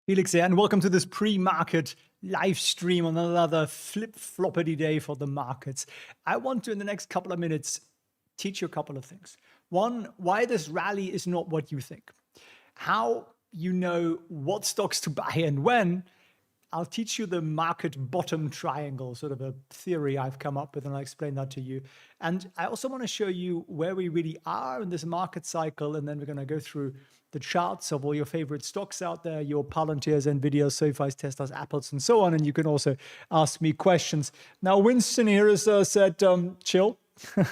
Felix here, and welcome to this pre-market live stream on another flip-floppity day for the markets. I want to, in the next couple of minutes, teach you a couple of things. One, why this rally is not what you think. How you know what stocks to buy and when. I'll teach you the market bottom triangle, sort of a theory I've come up with, and I'll explain that to you. And I also want to show you where we really are in this market cycle, and then we're going to go through the charts of all your favorite stocks out there, your Palantirs, Nvidias, SoFis, Teslas, Apples, and so on. And you can also ask me questions. Now, Winston here has said, chill.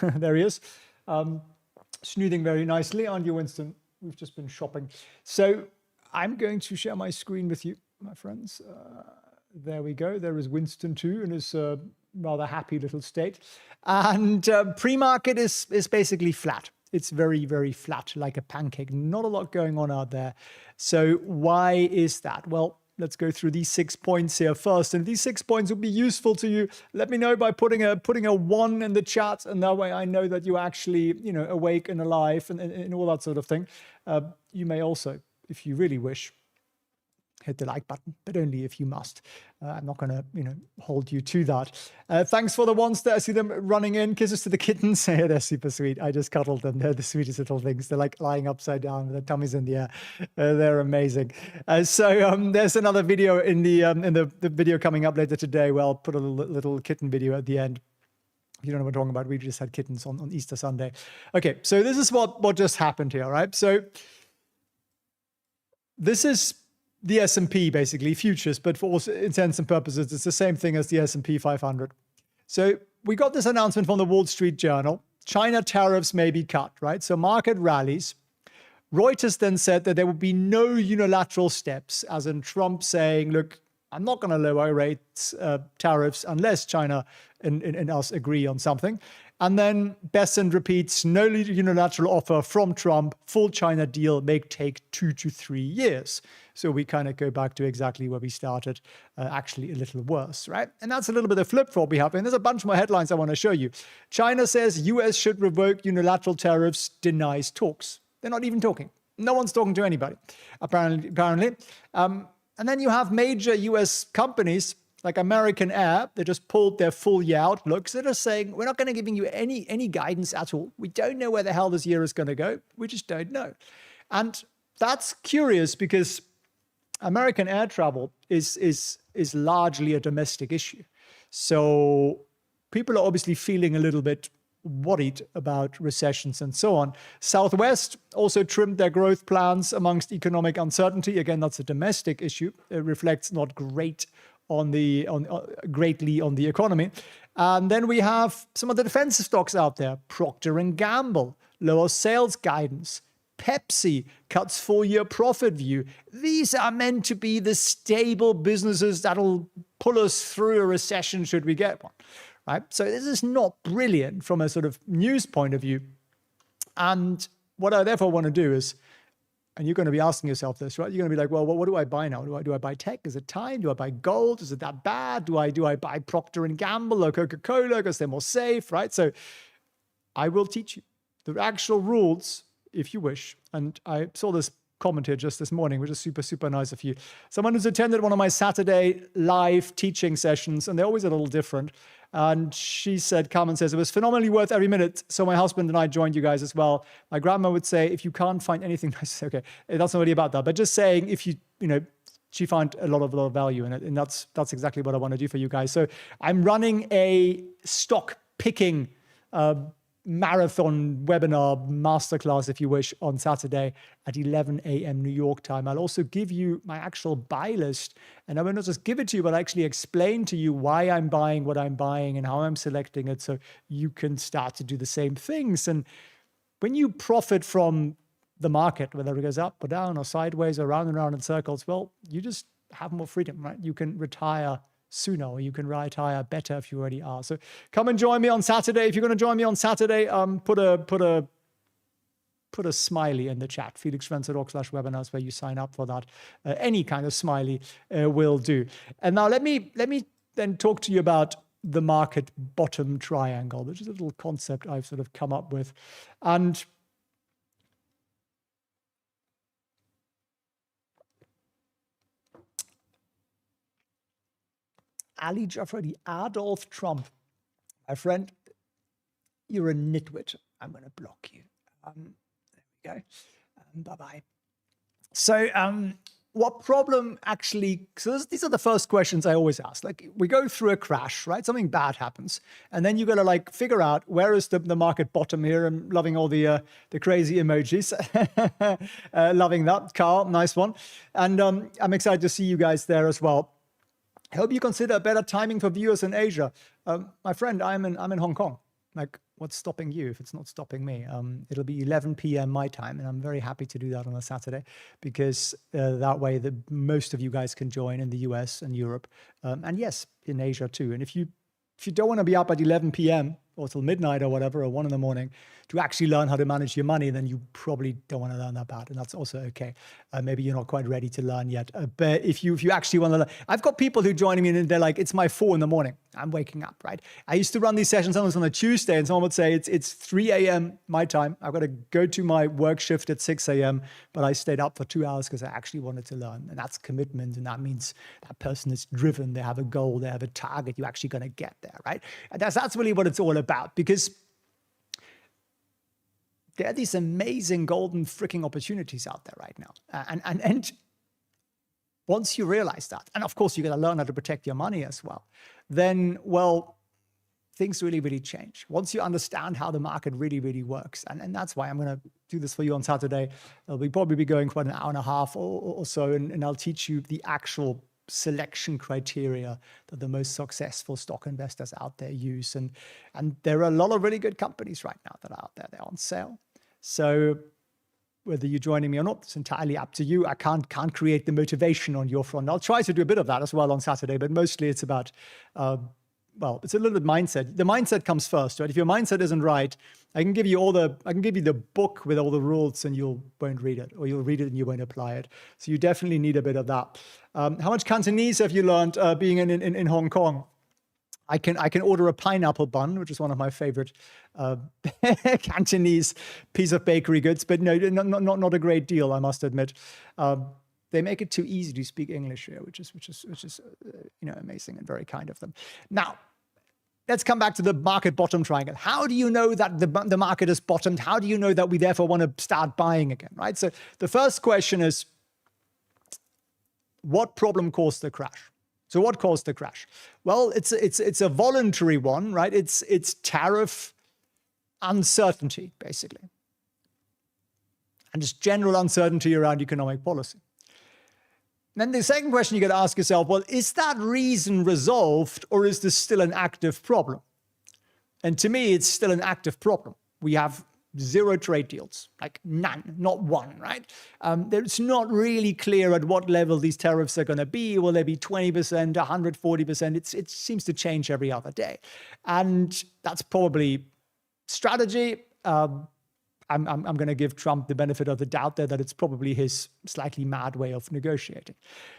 There he is. Smoothing very nicely, aren't you, Winston? We've just been shopping. So I'm going to share my screen with you, my friends. There we go. There is Winston too in his rather happy little state. And pre-market is basically flat. It's very, very flat, like a pancake. Not a lot going on out there. So why is that? Well, let's go through these 6 points here first. And if these 6 points will be useful to you, let me know by putting a 1 in the chat. And that way I know that you're actually, awake and alive and all that sort of thing. You may also, if you really wish, hit the like button, but only if you must. I'm not going to, hold you to that. Thanks for the ones there. I see them running in. Kisses to the kittens. Yeah, they're super sweet. I just cuddled them. They're the sweetest little things. They're like lying upside down with their tummies in the air. They're amazing. So there's another video in the video coming up later today where I'll put a little kitten video at the end. You don't know what I'm talking about. We just had kittens on Easter Sunday. Okay, so this is what just happened here, right? So this is the S&P, basically, futures, but for all intents and purposes, it's the same thing as the S&P 500. So we got this announcement from the Wall Street Journal. China tariffs may be cut, right? So market rallies. Reuters then said that there would be no unilateral steps, as in Trump saying, look, I'm not going to lower rates, tariffs, unless China and us agree on something. And then Bessent repeats, no unilateral offer from Trump, full China deal may take 2 to 3 years. So we kind of go back to exactly where we started, actually a little worse, right? And that's a little bit of flip-flop we have. And there's a bunch more headlines I want to show you. China says US should revoke unilateral tariffs, denies talks. They're not even talking. No one's talking to anybody, apparently. And then you have major US companies like American Air, they just pulled their full year outlooks. They're just saying, we're not going to giving you any guidance at all. We don't know where the hell this year is going to go. We just don't know. And that's curious because American air travel is largely a domestic issue. So people are obviously feeling a little bit worried about recessions and so on. Southwest also trimmed their growth plans amongst economic uncertainty. Again, that's a domestic issue. It reflects not greatly on the economy. And then we have some of the defensive stocks out there. Procter & Gamble, lower sales guidance. Pepsi cuts full-year profit view. These are meant to be the stable businesses that'll pull us through a recession should we get one, right? So this is not brilliant from a sort of news point of view. And what I therefore want to do is, and you're going to be asking yourself this, right? You're going to be like, well, what do I buy now? Do I buy tech? Is it time? Do I buy gold? Is it that bad? Do I buy Procter & Gamble or Coca-Cola because they're more safe, right? So I will teach you the actual rules if you wish. And I saw this comment here just this morning, which is super, super nice of you. Someone who's attended one of my Saturday live teaching sessions, and they're always a little different. And she said, Carmen says, it was phenomenally worth every minute. So my husband and I joined you guys as well. My grandma would say, if you can't find anything nice, okay, that's not really about that. But just saying, if she found a lot of value in it. And that's exactly what I want to do for you guys. So I'm running a stock picking marathon webinar masterclass, if you wish, on Saturday at 11 a.m. New York time. I'll also give you my actual buy list, and I will not just give it to you, but actually explain to you why I'm buying what I'm buying and how I'm selecting it, so you can start to do the same things. And when you profit from the market, whether it goes up or down or sideways or round and round in circles, well, you just have more freedom, right? You can retire sooner, or you can retire better if you already are. So come and join me on Saturday. If you're going to join me on Saturday, put a smiley in the chat. felixprehn.org/webinars, where you sign up for that. Any kind of smiley will do. And now let me then talk to you about the market bottom triangle, which is a little concept I've sort of come up with. And Ali Jafari, Adolf Trump. My friend, you're a nitwit. I'm going to block you. There we go. Bye-bye. So what problem actually, so these are the first questions I always ask. Like, we go through a crash, right? Something bad happens. And then you got to like figure out where is the market bottom here. I'm loving all the crazy emojis. Loving that. Carl, nice one. And I'm excited to see you guys there as well. I hope you consider better timing for viewers in Asia. My friend, I'm in Hong Kong. Like, what's stopping you if it's not stopping me? It'll be 11 p.m. my time, and I'm very happy to do that on a Saturday because that way most of you guys can join in the US and Europe, and yes, in Asia too. And if you don't want to be up at 11 p.m. or till midnight or whatever, or 1 in the morning, to actually learn how to manage your money, then you probably don't want to learn that bad. And that's also okay. Maybe you're not quite ready to learn yet. But if you actually want to learn, I've got people who join me and they're like, it's my 4 in the morning. I'm waking up, right? I used to run these sessions sometimes on a Tuesday and someone would say, it's 3 a.m. my time. I've got to go to my work shift at 6 a.m. But I stayed up for 2 hours because I actually wanted to learn. And that's commitment. And that means that person is driven. They have a goal. They have a target. You're actually going to get there, right? And that's really what it's all about. Because there are these amazing golden freaking opportunities out there right now. And once you realize that, and of course, you got to learn how to protect your money as well, then, well, things really, really change. Once you understand how the market really, really works. And that's why I'm going to do this for you on Saturday. We'll probably be going for an hour and a half or so, and I'll teach you the actual selection criteria that the most successful stock investors out there use. And there are a lot of really good companies right now that are out there. They're on sale. So whether you're joining me or not, it's entirely up to you. I can't create the motivation on your front. I'll try to do a bit of that as well on Saturday, but mostly it's about, well, it's a little bit mindset. The mindset comes first, right? If your mindset isn't right, I can give you the book with all the rules and you won't read it, or you'll read it and you won't apply it. So you definitely need a bit of that. How much Cantonese have you learned being in Hong Kong? I can order a pineapple bun, which is one of my favorite Cantonese piece of bakery goods, but no, not a great deal, I must admit. They make it too easy to speak English here, which is amazing and very kind of them. Now, let's come back to the market bottom triangle. How do you know that the market is bottomed? How do you know that we therefore want to start buying again, right? So the first question is, what problem caused the crash? So what caused the crash? Well, it's a voluntary one, right? It's tariff uncertainty, basically. And just general uncertainty around economic policy. Then the second question you got to ask yourself, well, is that reason resolved or is this still an active problem? And to me, it's still an active problem. We have 0 trade deals, like none, not one, right? It's not really clear at what level these tariffs are going to be. Will they be 20%, 140%? It seems to change every other day. And that's probably strategy. I'm going to give Trump the benefit of the doubt there that it's probably his slightly mad way of negotiating.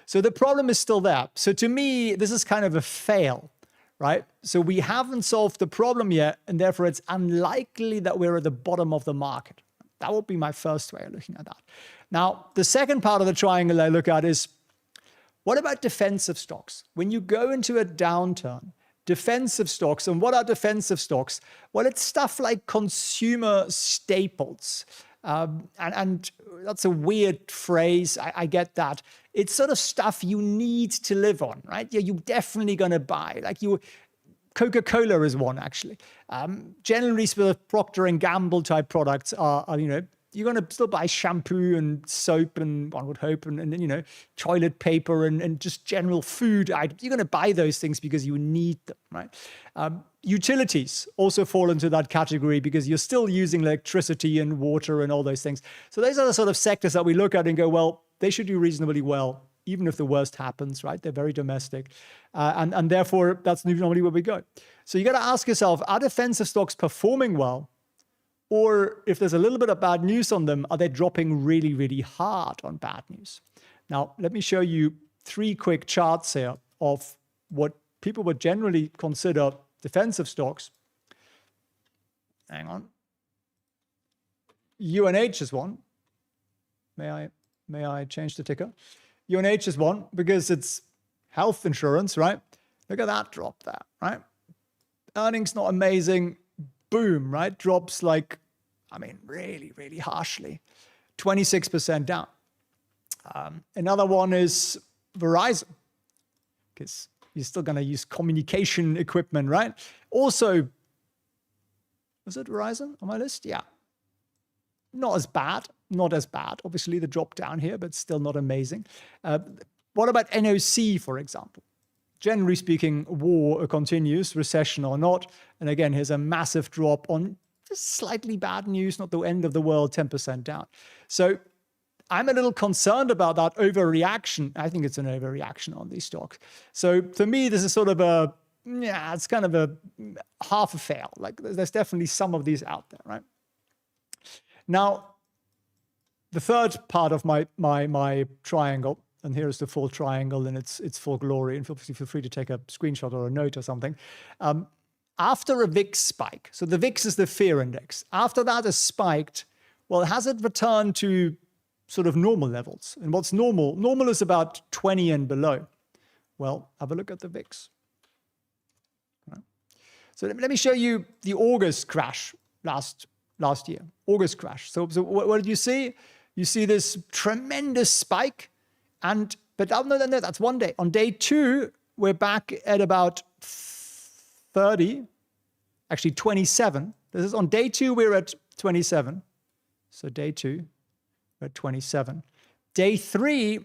So the problem is still there. So to me, this is kind of a fail, right? So we haven't solved the problem yet, and therefore it's unlikely that we're at the bottom of the market. That would be my first way of looking at that. Now, the second part of the triangle I look at is, what about defensive stocks? When you go into a downturn, defensive stocks, and what are defensive stocks? Well, it's stuff like consumer staples. And that's a weird phrase. I get that. It's sort of stuff you need to live on, right? Yeah, you're definitely going to buy. Like Coca-Cola is one, actually. Generally, Procter & Gamble type products are you're going to still buy shampoo and soap and one would hope and toilet paper and just general food items. You're going to buy those things because you need them, right? Utilities also fall into that category because you're still using electricity and water and all those things. So those are the sort of sectors that we look at and go, well, they should do reasonably well, even if the worst happens, right? They're very domestic. And therefore, that's normally where we go. So you got to ask yourself, are defensive stocks performing well? Or if there's a little bit of bad news on them, are they dropping really, really hard on bad news? Now, let me show you 3 quick charts here of what people would generally consider defensive stocks. Hang on. UNH is one. May I change the ticker? UNH is one because it's health insurance, right? Look at that drop there, right? Earnings not amazing. Boom, right? Drops like, I mean, really, really harshly. 26% down. Another one is Verizon, because you're still going to use communication equipment, right? Also, was it Verizon on my list? Yeah. Not as bad. Not as bad. Obviously, the drop down here, but still not amazing. What about NOC, for example? Generally speaking, war continues, recession or not. And again, here's a massive drop on just slightly bad news, not the end of the world, 10% down. So I'm a little concerned about that overreaction. I think it's an overreaction on these stocks. So to me, this is sort of a, yeah, it's kind of a half a fail. Like there's definitely some of these out there, right? Now, the third part of my triangle, and here is the full triangle in its full glory, and feel free to take a screenshot or a note or something. After a VIX spike, so the VIX is the fear index. After that has spiked, well, has it returned to sort of normal levels? And what's normal? Normal is about 20 and below. Well, have a look at the VIX. Right. So let me show you the August crash last year. August crash. So what did you see? You see this tremendous spike. But no, that's one day. On day 2, we're back at about 30, actually 27. This is on day 2, we're at 27. So day 2, we're at 27. Day 3,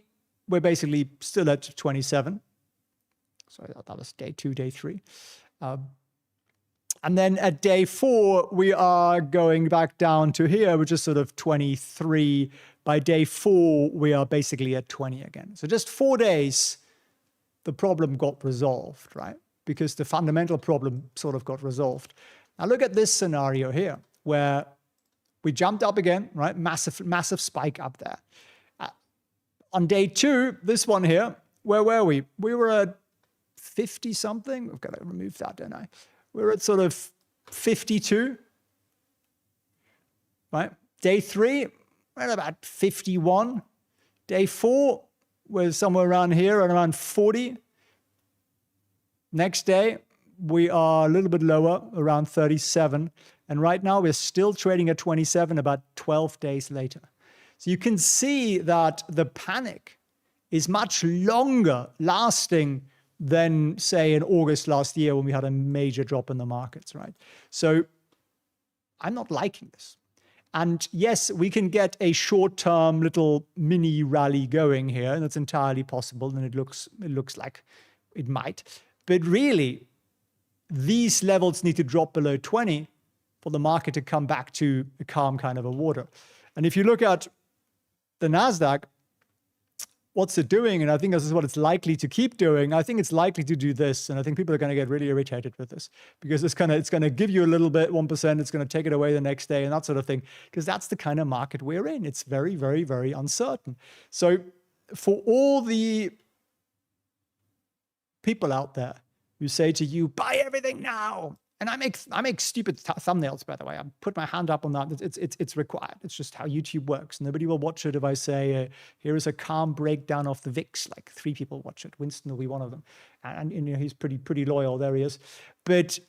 we're basically still at 27. Sorry, that was day 2, day 3. And then at day 4, we are going back down to here, which is sort of 23. By day 4, we are basically at 20 again. So just 4 days, the problem got resolved, right? Because the fundamental problem sort of got resolved. Now look at this scenario here, where we jumped up again, right? Massive spike up there. On day 2, this one here, where were we? We were at 50 something. I've got to remove that, don't I? We were at sort of 52, right? Day 3, we're at about 51. Day 4, we're somewhere around here, at around 40. Next day, we are a little bit lower, around 37. And right now, we're still trading at 27 about 12 days later. So you can see that the panic is much longer lasting than, say, in August last year when we had a major drop in the markets, right? So I'm not liking this. And yes, we can get a short-term little mini rally going here, and that's entirely possible, and it looks like it might. But really, these levels need to drop below 20 for the market to come back to a calm kind of a water. And if you look at the NASDAQ, what's it doing? And I think this is what it's likely to keep doing. I think it's likely to do this. And I think people are going to get really irritated with this because it's going to give you a little bit, 1%. It's going to take it away the next day and that sort of thing, because that's the kind of market we're in. It's very, very, very uncertain. So for all the people out there who say to you, buy everything now. And I make stupid thumbnails, by the way. I put my hand up on that. It's required. It's just how YouTube works. Nobody will watch it if I say, here is a calm breakdown of the VIX. Like 3 people watch it. Winston will be one of them. And you know, he's pretty loyal. There he is. But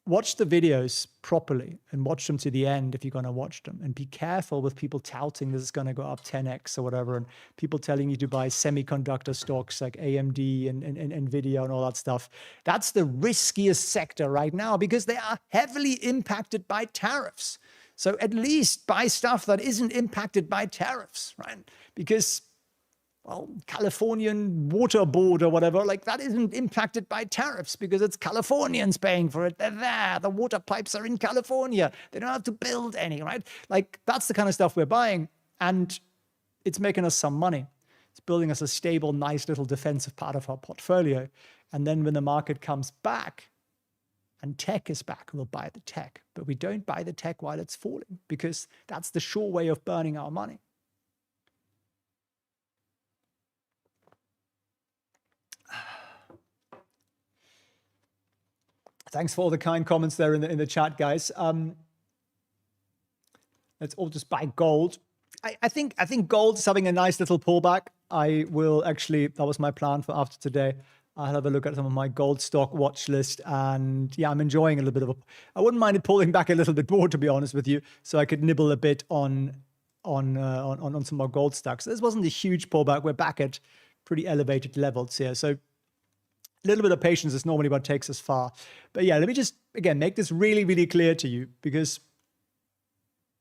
watch the videos properly and watch them to the end if you're going to watch them. And be careful with people touting this is going to go up 10x or whatever. And people telling you to buy semiconductor stocks like AMD and NVIDIA and all that stuff. That's the riskiest sector right now because they are heavily impacted by tariffs. So at least buy stuff that isn't impacted by tariffs, right? Because, well, Californian water board or whatever, like that isn't impacted by tariffs because it's Californians paying for it. They're there. The water pipes are in California. They don't have to build any, right? Like that's the kind of stuff we're buying. And it's making us some money. It's building us a stable, nice little defensive part of our portfolio. And then when the market comes back and tech is back, we'll buy the tech. But we don't buy the tech while it's falling because that's the sure way of burning our money. Thanks for all the kind comments there in the chat, guys. Let's all just buy gold. I think gold is having a nice little pullback. I will actually, that was my plan for after today. I'll have a look at some of my gold stock watch list, and yeah, I'm enjoying a little bit of I wouldn't mind it pulling back a little bit more, to be honest with you, so I could nibble a bit on some more gold stocks. This wasn't a huge pullback. We're back at pretty elevated levels here, so a little bit of patience is normally what takes us far. But yeah, let me just again make this really, really clear to you, because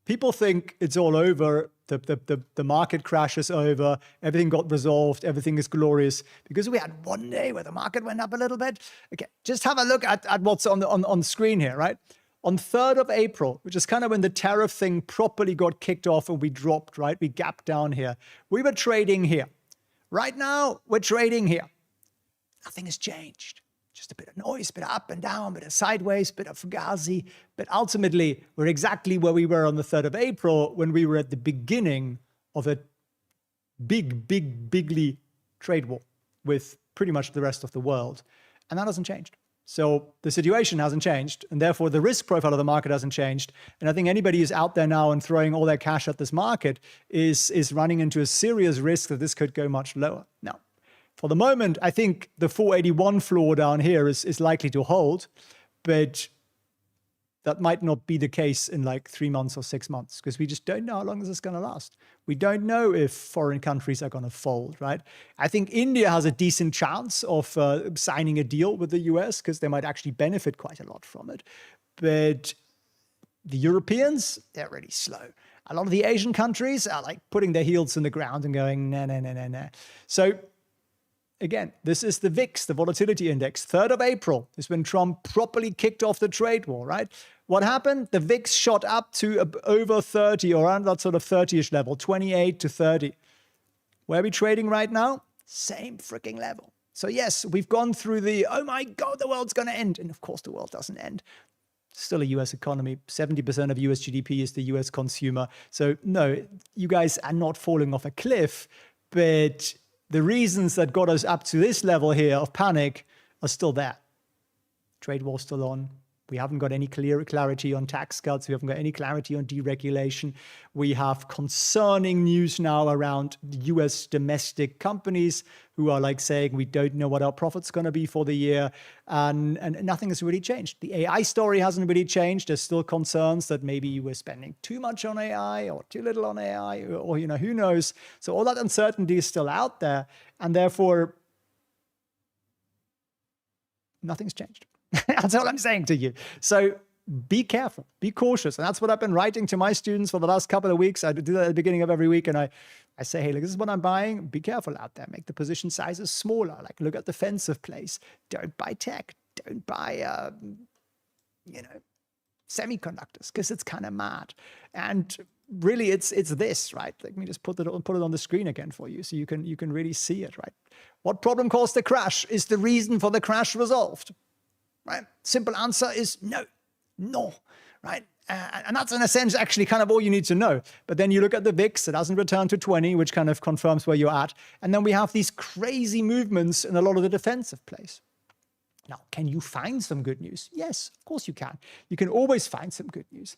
people think it's all over. The market crash is over. Everything got resolved. Everything is glorious because we had one day where the market went up a little bit. Okay, just have a look at what's on the screen here, right? On 3rd of April, which is kind of when the tariff thing properly got kicked off and we dropped, right? We gapped down here. We were trading here. Right now, we're trading here. Nothing has changed. Just a bit of noise, a bit of up and down, a bit of sideways, a bit of fugazi. But ultimately, we're exactly where we were on the 3rd of April when we were at the beginning of a bigly trade war with pretty much the rest of the world. And that hasn't changed. So the situation hasn't changed, and therefore the risk profile of the market hasn't changed. And I think anybody who's out there now and throwing all their cash at this market is running into a serious risk that this could go much lower. Now, for the moment, I think the 481 floor down here is likely to hold, but that might not be the case in like 3 months or 6 months, because we just don't know how long this is going to last. We don't know if foreign countries are going to fold, right? I think India has a decent chance of signing a deal with the US because they might actually benefit quite a lot from it. But the Europeans, they're really slow. A lot of the Asian countries are like putting their heels in the ground and going, nah. So again, this is the VIX, the volatility index. 3rd of April is when Trump properly kicked off the trade war, right? What happened? The VIX shot up to over 30 or around that sort of 30-ish level, 28 to 30. Where are we trading right now? Same freaking level. So yes, we've gone through the, oh my God, the world's going to end. And of course, the world doesn't end. Still a US economy. 70% of US GDP is the US consumer. So no, you guys are not falling off a cliff, but the reasons that got us up to this level here of panic are still there. Trade war still on. We haven't got any clarity on tax cuts. We haven't got any clarity on deregulation. We have concerning news now around US domestic companies who are like saying, we don't know what our profit's going to be for the year. And nothing has really changed. The AI story hasn't really changed. There's still concerns that maybe we're spending too much on AI or too little on AI, or you know, who knows? So all that uncertainty is still out there. And therefore, nothing's changed. That's all I'm saying to you. So be careful, be cautious. And that's what I've been writing to my students for the last couple of weeks. I do that at the beginning of every week. And I say, hey, look, this is what I'm buying. Be careful out there. Make the position sizes smaller. Like, look at defensive plays. Don't buy tech. Don't buy, semiconductors, because it's kind of mad. And really, it's this, right? Let me just put it on the screen again for you so you can really see it, right? What problem caused the crash? Is the reason for the crash resolved? Right? Simple answer is no, right? And that's in a sense actually kind of all you need to know. But then you look at the VIX, it hasn't returned to 20, which kind of confirms where you're at. And then we have these crazy movements in a lot of the defensive plays. Now, can you find some good news? Yes, of course you can. You can always find some good news.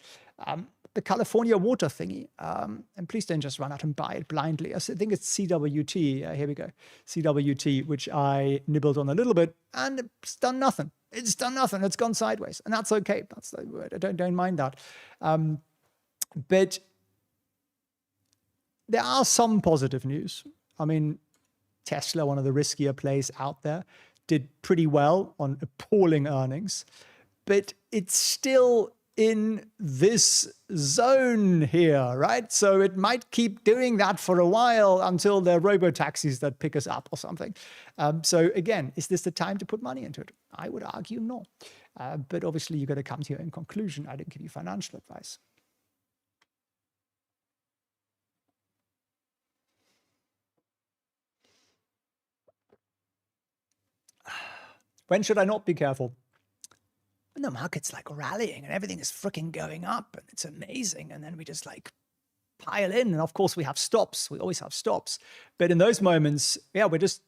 The California water thingy, and please don't just run out and buy it blindly. I think it's CWT. Here we go. CWT, which I nibbled on a little bit, and it's done nothing. It's done nothing. It's gone sideways, and that's okay. That's the word. I don't mind that. But there are some positive news. I mean, Tesla, one of the riskier plays out there, did pretty well on appalling earnings, but it's still in this zone here, right? So it might keep doing that for a while until there are robo-taxis that pick us up or something. So again, is this the time to put money into it? I would argue no. But obviously, you've got to come to your own conclusion. I didn't give you financial advice. When should I not be careful? When the market's like rallying and everything is freaking going up and it's amazing. And then we just like pile in. And of course we have stops. We always have stops. But in those moments, yeah, we're just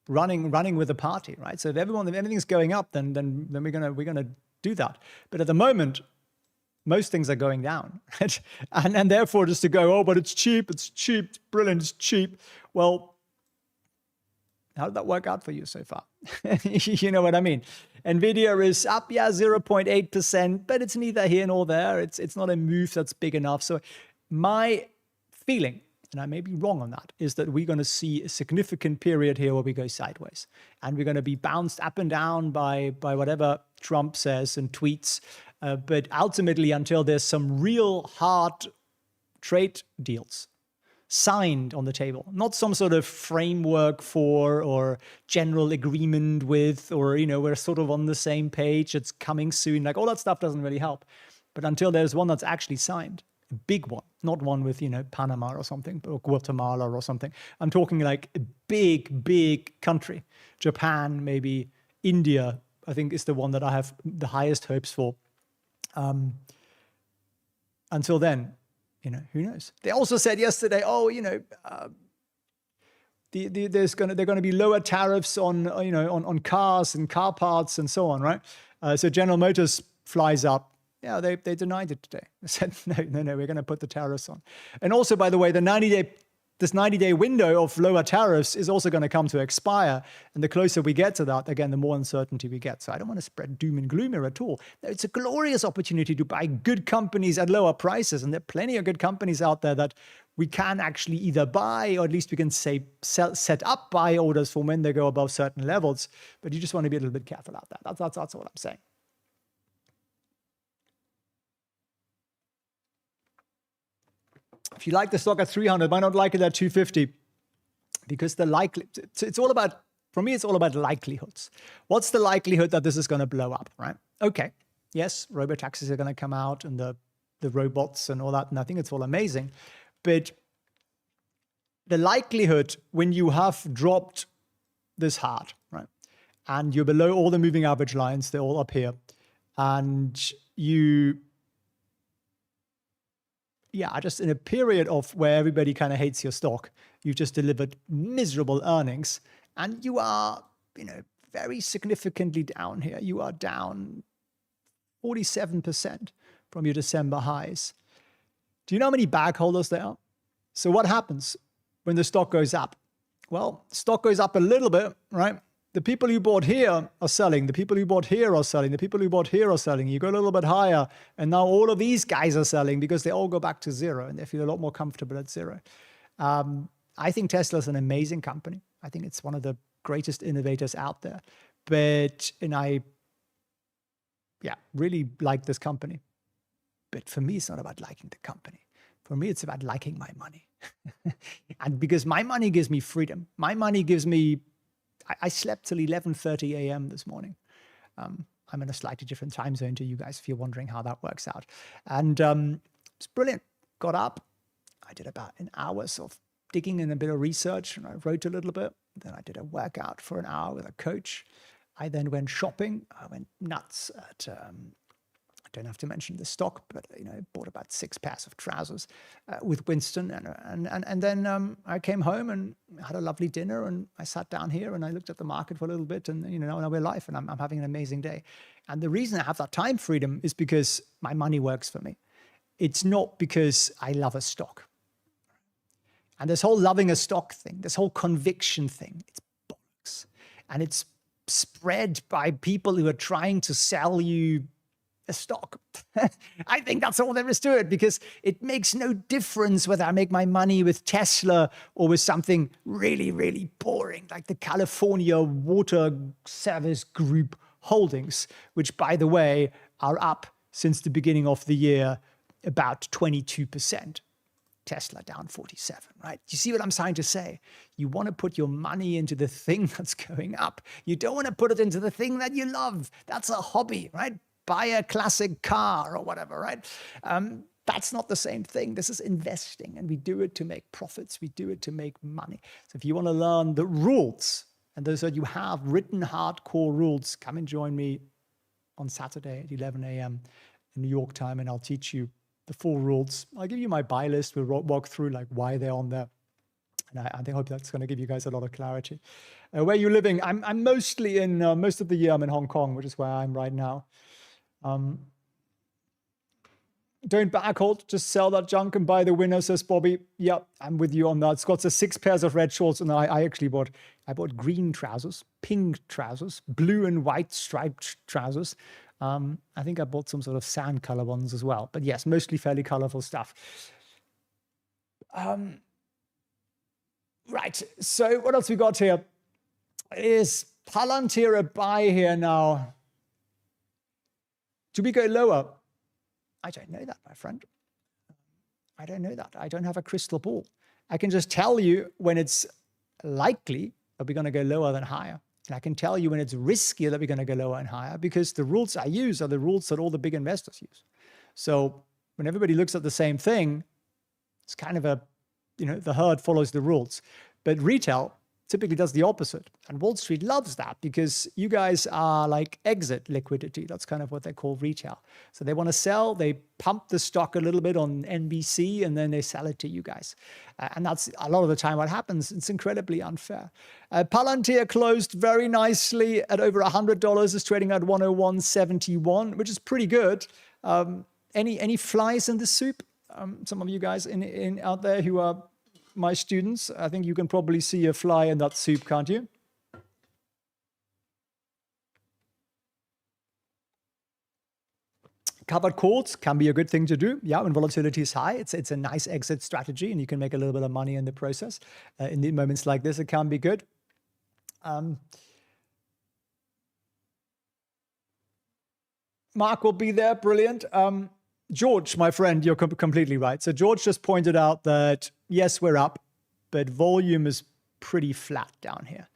running with the party, right? So if everything's going up, then we're gonna do that. But at the moment, most things are going down, right? And therefore just to go, oh, but it's cheap, it's brilliant, it's cheap. Well, How did that work out for you so far? You know what I mean? Nvidia is up, yeah, 0.8%, but it's neither here nor there. It's not a move that's big enough. So my feeling, and I may be wrong on that, is that we're going to see a significant period here where we go sideways. And we're going to be bounced up and down by whatever Trump says and tweets. But ultimately, until there's some real hard trade deals signed on the table, not some sort of framework for or general agreement with, or, you know, we're sort of on the same page, it's coming soon, like all that stuff doesn't really help. But until there's one that's actually signed, a big one, not one with, you know, Panama or something, or Guatemala or something. I'm talking like a big country. Japan, maybe India, I think is the one that I have the highest hopes for. Until then, you know, who knows? They also said yesterday, oh, you know, they're going to be lower tariffs on, you know, on cars and car parts and so on, right? So General Motors flies up. Yeah, they denied it today. They said, no, we're going to put the tariffs on. And also, by the way, this 90-day window of lower tariffs is also going to come to expire. And the closer we get to that, again, the more uncertainty we get. So I don't want to spread doom and gloom here at all. It's a glorious opportunity to buy good companies at lower prices. And there are plenty of good companies out there that we can actually either buy, or at least we can set up buy orders for when they go above certain levels. But you just want to be a little bit careful about that. That's what I'm saying. If you like the stock at 300, why not like it at 250? Because it's all about, for me, it's all about likelihoods. What's the likelihood that this is going to blow up, right? Okay, yes, robotaxis are going to come out and the robots and all that, and I think it's all amazing. But the likelihood when you have dropped this hard, right, and you're below all the moving average lines, they're all up here, and just in a period of where everybody kind of hates your stock, you've just delivered miserable earnings, and you are, you know, very significantly down here. You are down 47% from your December highs. Do you know how many bag holders there are? So what happens when the stock goes up? Well, stock goes up a little bit, right? The people who bought here are selling. The people who bought here are selling. The people who bought here are selling. You go a little bit higher, and now all of these guys are selling because they all go back to zero, and they feel a lot more comfortable at zero. I think Tesla is an amazing company. I think it's one of the greatest innovators out there. And I really like this company. But for me, it's not about liking the company. For me, it's about liking my money. And because my money gives me freedom. My money gives me... I slept till 11:30 a.m. this morning. I'm in a slightly different time zone to you guys, if you're wondering how that works out. And it's brilliant. Got up. I did about an hour's of digging and a bit of research, and I wrote a little bit. Then I did a workout for an hour with a coach. I then went shopping. I went nuts at... I don't have to mention the stock, but, you know, bought about 6 pairs of trousers with Winston, and then I came home and had a lovely dinner, and I sat down here and I looked at the market for a little bit, and, you know, now we're live, and I'm having an amazing day. And the reason I have that time freedom is because my money works for me. It's not because I love a stock. And this whole loving a stock thing, this whole conviction thing, it's bollocks, and it's spread by people who are trying to sell you a stock. I think that's all there is to it, because it makes no difference whether I make my money with Tesla or with something really, really boring like the California Water Service Group holdings, which, by the way, are up since the beginning of the year about 22%. Tesla down 47, right? You see what I'm trying to say? You want to put your money into the thing that's going up. You don't want to put it into the thing that you love. That's a hobby, right? Buy a classic car or whatever, right? That's not the same thing. This is investing, and we do it to make profits. We do it to make money. So if you want to learn the rules, and those that you have written hardcore rules, come and join me on Saturday at 11 a.m. in New York time, and I'll teach you the full rules. I'll give you my buy list. We'll walk through like why they're on there. And I hope that's going to give you guys a lot of clarity. Where are you living? I'm mostly in, most of the year I'm in Hong Kong, which is where I'm right now. Don't backhold, just sell that junk and buy the winner, says Bobby. Yep, I'm with you on that. Scott says 6 pairs of red shorts, and I actually bought green trousers, pink trousers, blue and white striped trousers. I think I bought some sort of sand color ones as well. But yes, mostly fairly colorful stuff. Right, so what else we got here? Is Palantir a buy here now? Do we go lower? I don't know that, my friend. I don't know that. I don't have a crystal ball. I can just tell you when it's likely that we're going to go lower than higher. And I can tell you when it's riskier that we're going to go lower and higher, because the rules I use are the rules that all the big investors use. So when everybody looks at the same thing, it's kind of a, the herd follows the rules. But retail typically does the opposite. And Wall Street loves that, because you guys are like exit liquidity. That's kind of what they call retail. So they want to sell, they pump the stock a little bit on NBC, and then they sell it to you guys. And that's a lot of the time what happens. It's incredibly unfair. Palantir closed very nicely at over $100. Is trading at 101.71, which is pretty good. Any flies in the soup? Some of you guys out there who are my students, I think you can probably see a fly in that soup, can't you? Covered calls can be a good thing to do. Yeah, when volatility is high, it's a nice exit strategy, and you can make a little bit of money in the process. In the moments like this, it can be good. Mark will be there, brilliant. George, my friend, you're completely right. So George just pointed out that, yes, we're up, but volume is pretty flat down here.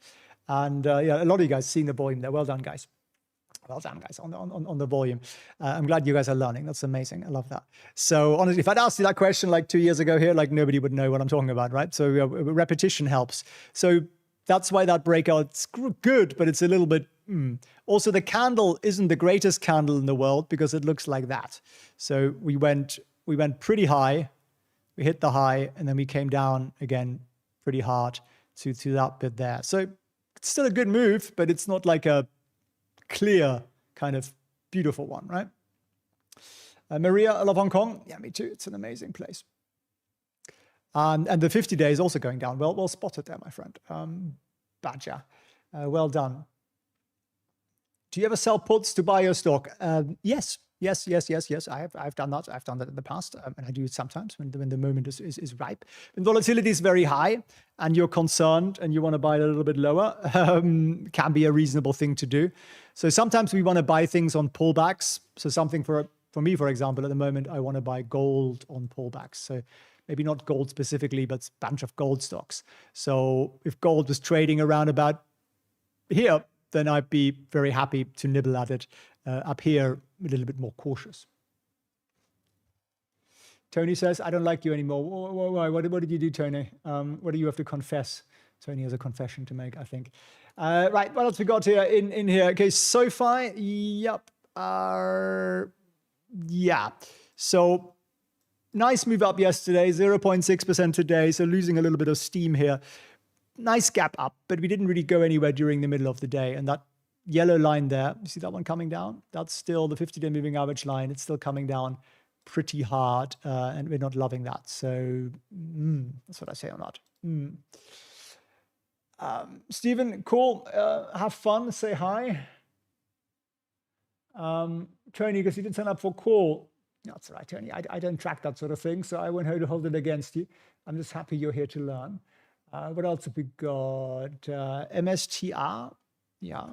And yeah, a lot of you guys seen the volume there. Well done, guys. Well done, guys, on the volume. I'm glad you guys are learning. That's amazing. I love that. So honestly, if I'd asked you that question like 2 years ago here, like nobody would know what I'm talking about, right? So repetition helps. So that's why that breakout's good, but it's a little bit... Also, the candle isn't the greatest candle in the world, because it looks like that. So we went pretty high, we hit the high, and then we came down again pretty hard to that bit there. So it's still a good move, but it's not like a clear kind of beautiful one, right? Maria, I love Hong Kong. Yeah, me too. It's an amazing place. And the 50-day is also going down. Well spotted there, my friend. Badger, well done. Do you ever sell puts to buy your stock? Yes. I've done that. I've done that in the past, and I do it sometimes when the moment is ripe. When volatility is very high and you're concerned and you want to buy it a little bit lower, can be a reasonable thing to do. So sometimes we want to buy things on pullbacks. So something for me, for example, at the moment, I want to buy gold on pullbacks. So maybe not gold specifically, but a bunch of gold stocks. So if gold was trading around about here, then I'd be very happy to nibble at it. Up here, a little bit more cautious. Tony says, I don't like you anymore. Why? What did you do, Tony? What do you have to confess? Tony has a confession to make, I think. Right, what else we got here in here? Okay, SoFi, yep. Yeah, so nice move up yesterday, 0.6% today, so losing a little bit of steam here. Nice gap up, but we didn't really go anywhere during the middle of the day. And that yellow line there, you see that one coming down? That's still the 50-day moving average line. It's still coming down pretty hard, and we're not loving that. So that's what I say on that. Stephen, cool. Have fun. Say hi. Tony, because you didn't sign up for call. That's right, Tony. I don't track that sort of thing, so I won't hold it against you. I'm just happy you're here to learn. What else have we got? MSTR. Yeah,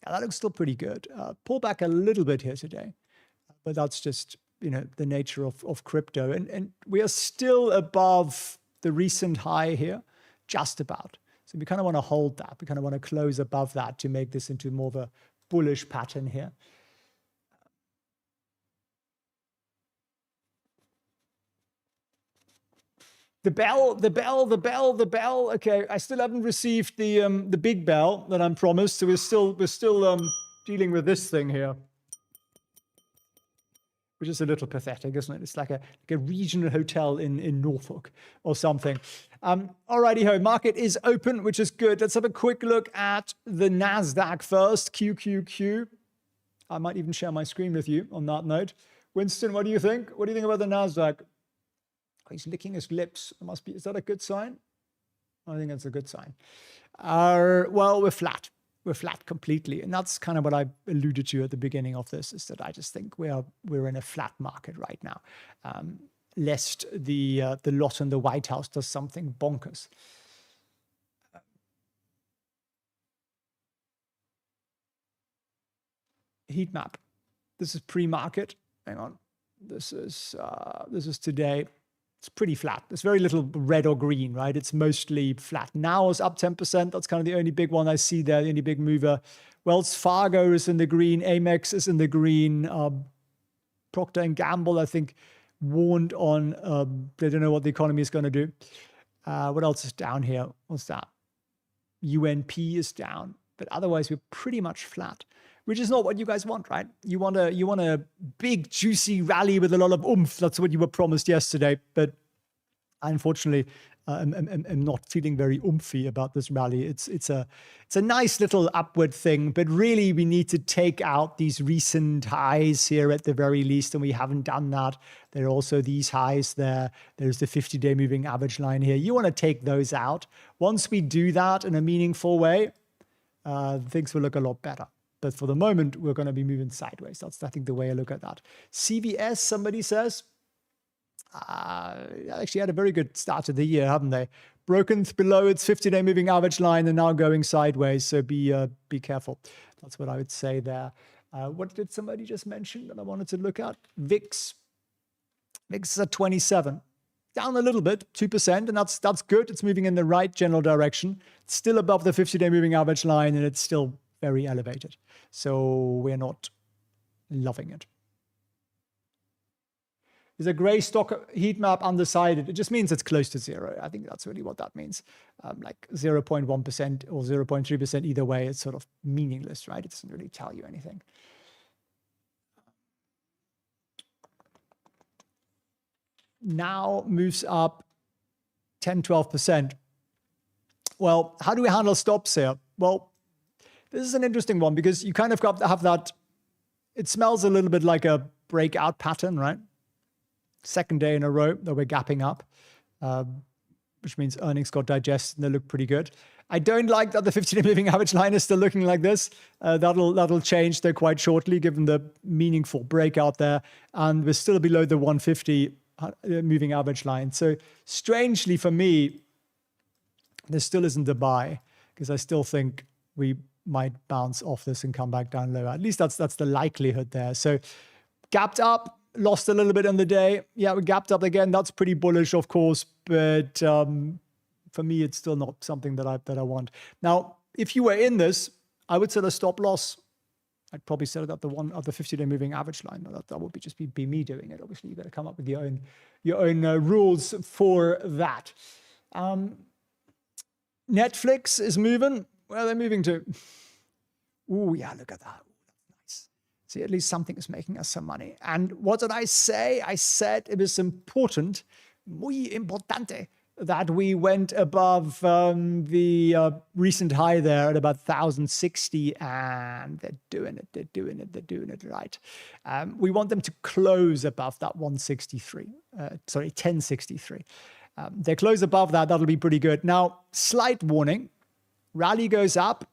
that looks still pretty good. Pull back a little bit here today, but that's just, the nature of crypto. And we are still above the recent high here, just about. So we kind of want to hold that. We kind of want to close above that to make this into more of a bullish pattern here. The bell. Okay, I still haven't received the big bell that I'm promised. So we're still dealing with this thing here, which is a little pathetic, isn't it? It's like a regional hotel in Norfolk or something. Alrighty ho, market is open, which is good. Let's have a quick look at the Nasdaq first. QQQ. I might even share my screen with you on that note. Winston, what do you think? What do you think about the Nasdaq? Oh, he's licking his lips. It must be. Is that a good sign? I think that's a good sign. Well, we're flat. We're flat completely, and that's kind of what I alluded to at the beginning of this. Is that I just think we're in a flat market right now, lest the lot in the White House does something bonkers. Heat map. This is pre-market. Hang on. This is today. It's pretty flat. There's very little red or green, right? It's mostly flat. Now is up 10%. That's kind of the only big one I see there, the only big mover. Wells Fargo is in the green. Amex is in the green. Procter & Gamble, I think, warned on, they don't know what the economy is going to do. What else is down here? What's that? UNP is down. But otherwise, we're pretty much flat, which is not what you guys want, right? You want a big, juicy rally with a lot of oomph. That's what you were promised yesterday. But unfortunately, I'm not feeling very oomphy about this rally. It's a nice little upward thing, but really we need to take out these recent highs here at the very least, and we haven't done that. There are also these highs there. There's the 50-day moving average line here. You want to take those out. Once we do that in a meaningful way, things will look a lot better. But for the moment, we're going to be moving sideways. That's, I think, the way I look at that. CVS, somebody says, actually had a very good start to the year, haven't they? Broken below its 50-day moving average line and now going sideways. So be careful. That's what I would say there. What did somebody just mention that I wanted to look at? VIX. VIX is at 27. Down a little bit, 2%, and that's good. It's moving in the right general direction. It's still above the 50-day moving average line, and it's still very elevated. So we're not loving it. Is a gray stock heat map undecided? It just means it's close to zero. I think that's really what that means. Like 0.1% or 0.3% either way, it's sort of meaningless, right? It doesn't really tell you anything. Now moves up 10, 12%. Well, how do we handle stops here? Well, this is an interesting one because you kind of got to have that. It smells a little bit like a breakout pattern, right? Second day in a row that we're gapping up, which means earnings got digested and they look pretty good. I don't like that the 50-day moving average line is still looking like this. That'll change though quite shortly given the meaningful breakout there. And we're still below the 150 moving average line. So strangely for me, there still isn't a buy because I still think we might bounce off this and come back down lower. At least that's the likelihood there. So gapped up, lost a little bit on the day. Yeah, we gapped up again. That's pretty bullish, of course, but for me, it's still not something that I want. Now, if you were in this, I would set a stop loss. I'd probably set it at the 50-day moving average line. That would just be me doing it. Obviously, you got to come up with your own rules for that. Netflix is moving. Well, they're moving to. Oh yeah, look at that. Nice. See, at least something is making us some money. And what did I say? I said it was important, muy importante, that we went above the recent high there at about 1,060, and they're doing it right. We want them to close above that 1063. They close above that, that'll be pretty good. Now, slight warning, rally goes up,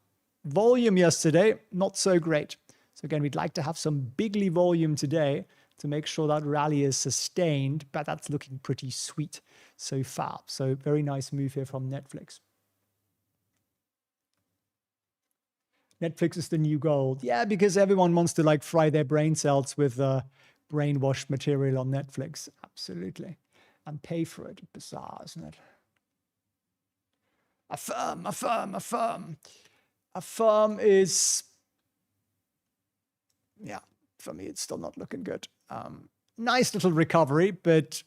volume yesterday, not so great. So again, we'd like to have some bigly volume today to make sure that rally is sustained, but that's looking pretty sweet so far. So very nice move here from Netflix. Netflix is the new gold. Yeah, because everyone wants to like fry their brain cells with brainwashed material on Netflix. Absolutely. And pay for it. Bizarre, isn't it? Affirm. Affirm is, yeah, for me, it's still not looking good. Nice little recovery, but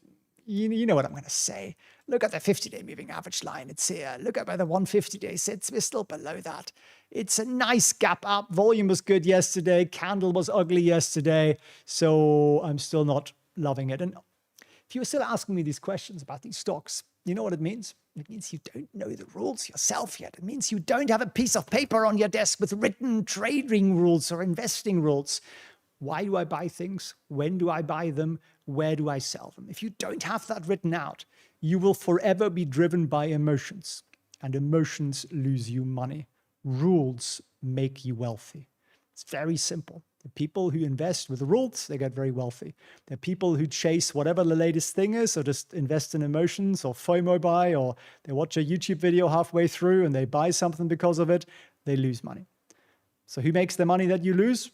you know what I'm going to say. Look at the 50-day moving average line. It's here. Look at where the 150-day sits. We're still below that. It's a nice gap up. Volume was good yesterday. Candle was ugly yesterday. So I'm still not loving it. And if you're still asking me these questions about these stocks, you know what it means? It means you don't know the rules yourself yet. It means you don't have a piece of paper on your desk with written trading rules or investing rules. Why do I buy things? When do I buy them? Where do I sell them? If you don't have that written out, you will forever be driven by emotions, and emotions lose you money. Rules make you wealthy. It's very simple. The people who invest with rules, they get very wealthy. The people who chase whatever the latest thing is, or just invest in emotions, or FOMO buy, or they watch a YouTube video halfway through and they buy something because of it, they lose money. So who makes the money that you lose?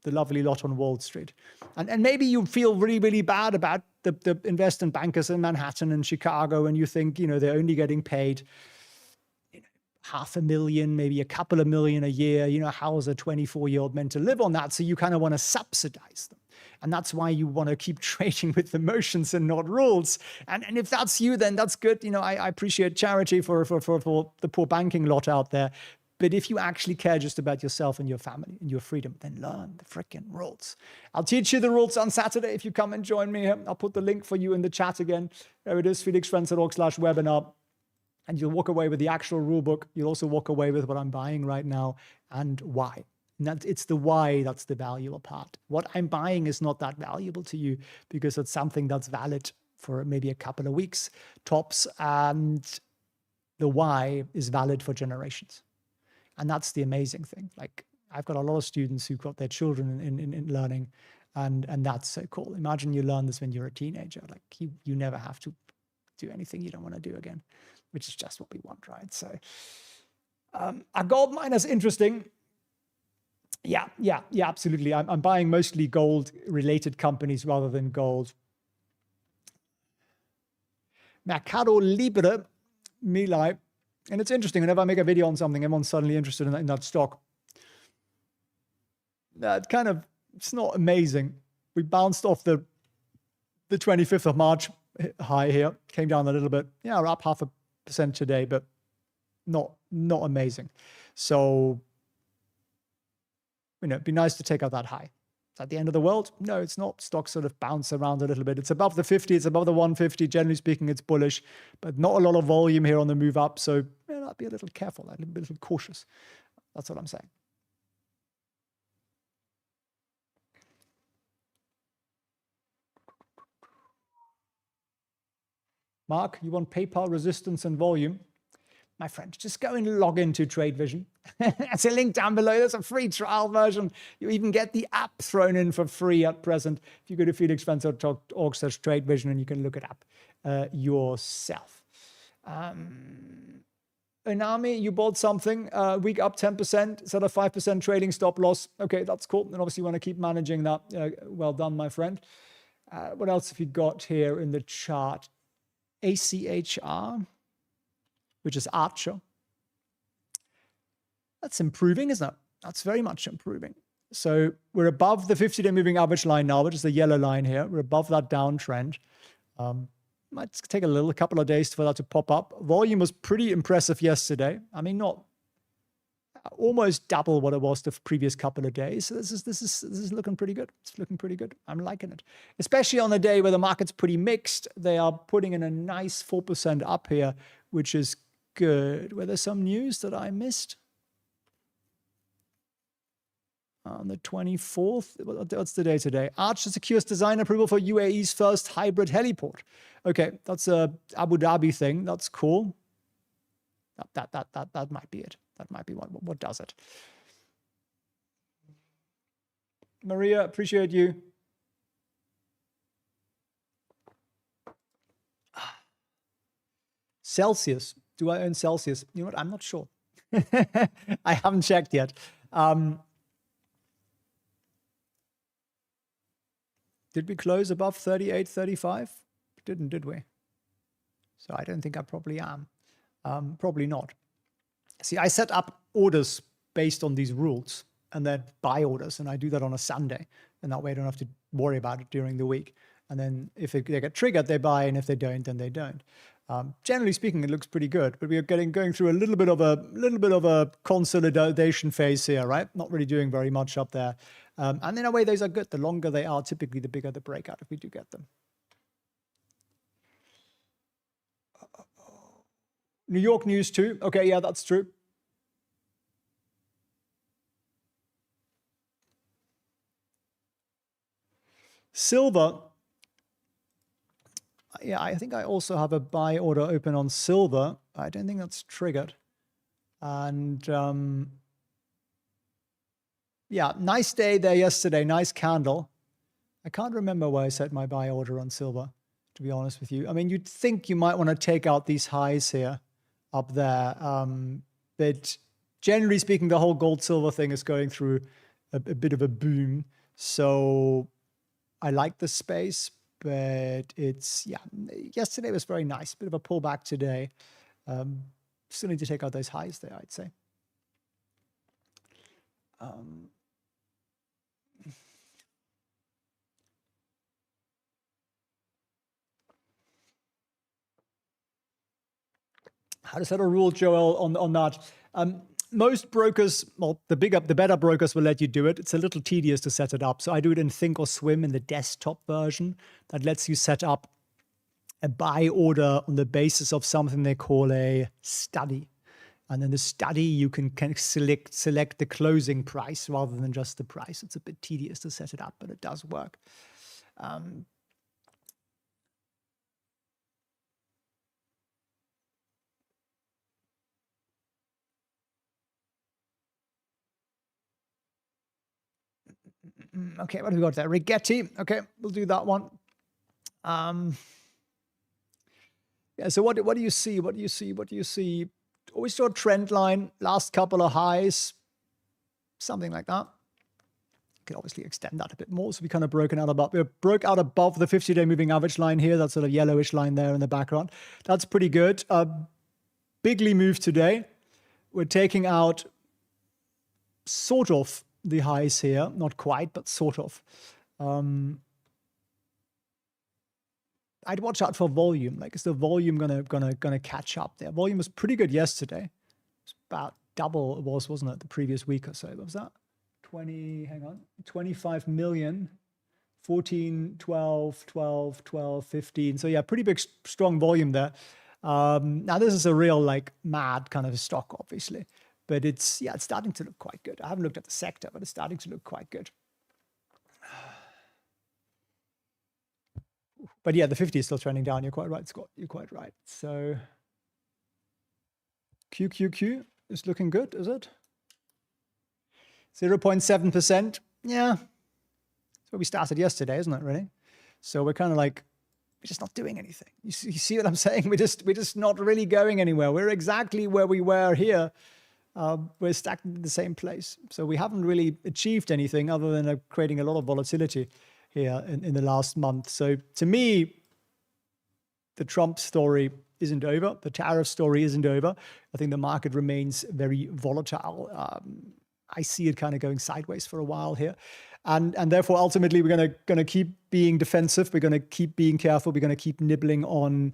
The lovely lot on Wall Street. And maybe you feel really, really bad about the investment bankers in Manhattan and Chicago, and you think, they're only getting paid $500,000, maybe a couple of million a year. How is a 24-year-old meant to live on that? So you kind of want to subsidize them. And that's why you want to keep trading with emotions and not rules. And if that's you, then that's good. I appreciate charity for the poor banking lot out there. But if you actually care just about yourself and your family and your freedom, then learn the freaking rules. I'll teach you the rules on Saturday if you come and join me here. I'll put the link for you in the chat again. There it is, felixprehn.org/webinar. And you'll walk away with the actual rule book. You'll also walk away with what I'm buying right now and why. And it's the why that's the valuable part. What I'm buying is not that valuable to you because it's something that's valid for maybe a couple of weeks tops. And the why is valid for generations. And that's the amazing thing. Like, I've got a lot of students who've got their children in learning, and that's so cool. Imagine you learn this when you're a teenager. Like, you never have to do anything you don't want to do again, which is just what we want, right? So a gold miner is interesting. Yeah, absolutely. I'm buying mostly gold-related companies rather than gold. Mercado Libre, Milai. And it's interesting, whenever I make a video on something, everyone's suddenly interested in that stock. It's not amazing. We bounced off the 25th of March high here, came down a little bit. Yeah, we're up 0.5% today, but not amazing. So, it'd be nice to take out that high. Is that the end of the world? No, it's not. Stocks sort of bounce around a little bit. It's above the 50, it's above the 150. Generally speaking, it's bullish, but not a lot of volume here on the move up. So I'd be a little careful, a little cautious. That's what I'm saying. Mark, you want PayPal resistance and volume? My friend, just go and log into TradeVision. There's a link down below. There's a free trial version. You even get the app thrown in for free at present. If you go to felixprehn.org/TradeVision, and you can look it up yourself. Inami, you bought something, week up 10%. Is that a 5% trading stop loss? Okay, that's cool. And obviously you want to keep managing that. Well done, my friend. What else have you got here in the chart? ACHR, which is Archer. That's improving, isn't it? That's very much improving. So we're above the 50-day moving average line now, which is the yellow line here. We're above that downtrend. Might take a couple of days for that to pop up. Volume was pretty impressive yesterday. I mean, not almost double what it was the previous couple of days. So this is looking pretty good. It's looking pretty good. I'm liking it, especially on a day where the market's pretty mixed. They are putting in a nice 4% up here, which is good. Were there some news that I missed? On the 24th, what's the day today? Archer secures design approval for UAE's first hybrid heliport. Okay, that's a Abu Dhabi thing. That's cool. That might be it. That might be what does it. Maria, appreciate you. Celsius. Do I own Celsius? You know what? I'm not sure. I haven't checked yet. Did we close above 38, 35? Didn't, did we? So I don't think I probably am. Probably not. See, I set up orders based on these rules and then buy orders, and I do that on a Sunday. And that way I don't have to worry about it during the week. And then if they get triggered, they buy, and if they don't, then they don't. Generally speaking, it looks pretty good, but we are going through a little bit of a consolidation phase here, right? Not really doing very much up there. And in a way, those are good. The longer they are, typically the bigger the breakout if we do get them. New York news too. Okay, yeah, that's true. Silver, yeah, I think I also have a buy order open on silver. I don't think that's triggered. And yeah, nice day there yesterday, nice candle. I can't remember where I set my buy order on silver, to be honest with you. I mean, you'd think you might want to take out these highs here up there. But generally speaking, the whole gold silver thing is going through a bit of a boom. So I like the space, but it's, yeah, yesterday was very nice. Bit of a pullback today. Still need to take out those highs there, I'd say. How to set a rule, Joel, on that? Most brokers, well, the better brokers will let you do it. It's a little tedious to set it up. So I do it in Think or Swim in the desktop version that lets you set up a buy order on the basis of something they call a study. And then the study, you can select the closing price rather than just the price. It's a bit tedious to set it up, but it does work. Okay, what have we got there? Rigetti. Okay, we'll do that one. Yeah, so what do you see? What do you see? What do you see? Always saw a trend line, last couple of highs, something like that. You can obviously extend that a bit more. So we kind of broke out above the 50-day moving average line here. That sort of yellowish line there in the background. That's pretty good. Bigly move today. We're taking out sort of the highs here, not quite, but sort of. I'd watch out for volume. Like, is the volume gonna catch up there? Volume was pretty good yesterday. It's about double it was, wasn't it, the previous week or so? What was that? 25 million, 14, 12, 12, 12, 15. So yeah, pretty big, strong volume there. Now this is a real like mad kind of stock, obviously. But it's starting to look quite good. I haven't looked at the sector, but it's starting to look quite good. But yeah, the 50 is still trending down. You're quite right, Scott. You're quite right. So QQQ is looking good, is it? 0.7%. Yeah. That's where we started yesterday, isn't it, really? So we're kind of like, we're just not doing anything. You see what I'm saying? We're just not really going anywhere. We're exactly where we were here. We're stacked in the same place. So we haven't really achieved anything other than creating a lot of volatility here in the last month. So to me, the Trump story isn't over. The tariff story isn't over. I think the market remains very volatile. I see it kind of going sideways for a while here. And therefore, ultimately, we're gonna keep being defensive. We're gonna keep being careful. We're gonna keep nibbling on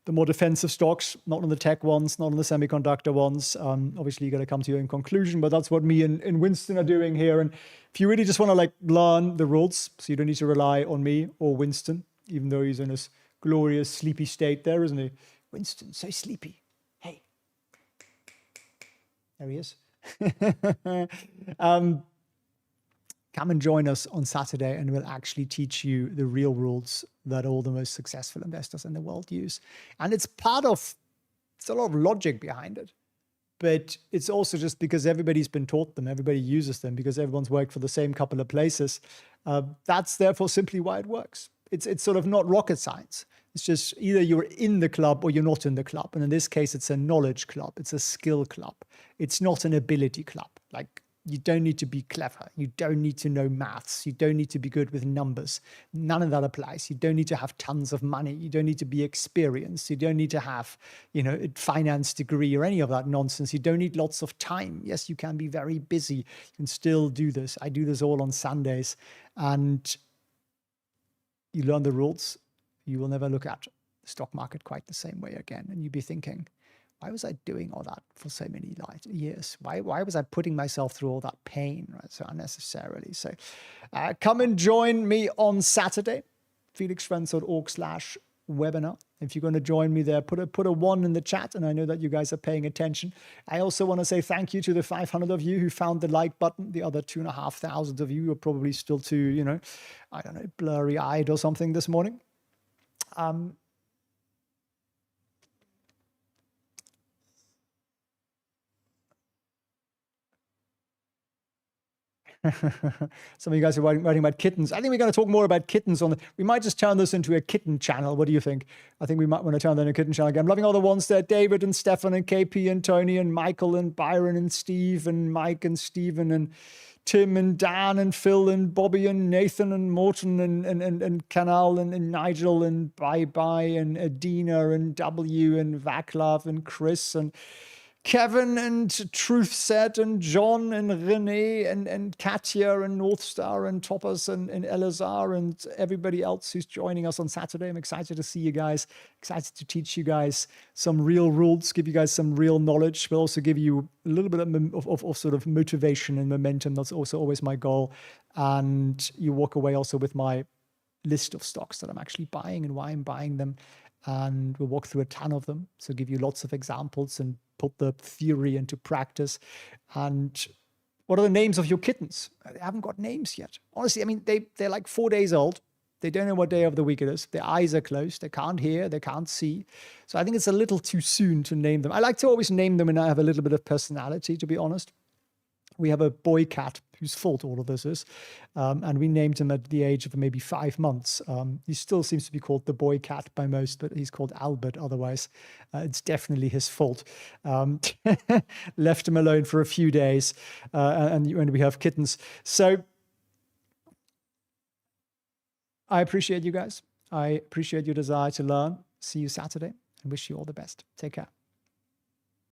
the more defensive stocks, not on the tech ones, not on the semiconductor ones. Obviously, you got to come to your own conclusion, but that's what me and Winston are doing here. And if you really just want to like learn the rules, so you don't need to rely on me or Winston, even though he's in this glorious sleepy state there, isn't he? Winston, so sleepy. Hey. There he is. Come and join us on Saturday and we'll actually teach you the real rules that all the most successful investors in the world use. And it's a lot of logic behind it, but it's also just because everybody's been taught them, everybody uses them because everyone's worked for the same couple of places. That's therefore simply why it works. It's sort of not rocket science. It's just either you're in the club or you're not in the club. And in this case, it's a knowledge club. It's a skill club. It's not an ability club. Like, you don't need to be clever. You don't need to know maths. You don't need to be good with numbers. None of that applies. You don't need to have tons of money. You don't need to be experienced. You don't need to have, a finance degree or any of that nonsense. You don't need lots of time. Yes, you can be very busy. You can still do this. I do this all on Sundays. And you learn the rules. You will never look at the stock market quite the same way again. And you'll be thinking, why was I doing all that for so many years? Why was I putting myself through all that pain, right? So unnecessarily. So come and join me on Saturday, felixfriends.org/ webinar. If you're going to join me there, put a 1 in the chat, and I know that you guys are paying attention. I also want to say thank you to the 500 of you who found the like button. The other 2,500 of you are probably still too, I don't know, blurry-eyed or something this morning. Some of you guys are writing about kittens. I think we're going to talk more about kittens we might just turn this into a kitten channel. What do you think? I think we might want to turn that into a kitten channel again. I'm loving all the ones there. David and Stefan and KP and Tony and Michael and Byron and Steve and Mike and Stephen and Tim and Dan and Phil and Bobby and Nathan and Morton and Kanal and Nigel and Bye and Adina and W and Vaclav and Chris and Kevin and Truth Set and John and Renee and Katya and Northstar and Toppers and Elazar and everybody else who's joining us on Saturday. I'm excited to see you guys, excited to teach you guys some real rules, give you guys some real knowledge, but also give you a little bit of sort of motivation and momentum. That's also always my goal. And you walk away also with my list of stocks that I'm actually buying and why I'm buying them. And we'll walk through a ton of them. So give you lots of examples and put the theory into practice. And what are the names of your kittens? They haven't got names yet. Honestly, I mean, they're like 4 days old. They don't know what day of the week it is. Their eyes are closed. They can't hear. They can't see. So I think it's a little too soon to name them. I like to always name them when I have a little bit of personality, to be honest. We have a boy cat whose fault all of this is. And we named him at the age of maybe 5 months. He still seems to be called the boy cat by most, but he's called Albert otherwise. It's definitely his fault. Left him alone for a few days. And we have kittens. So I appreciate you guys. I appreciate your desire to learn. See you Saturday and wish you all the best. Take care.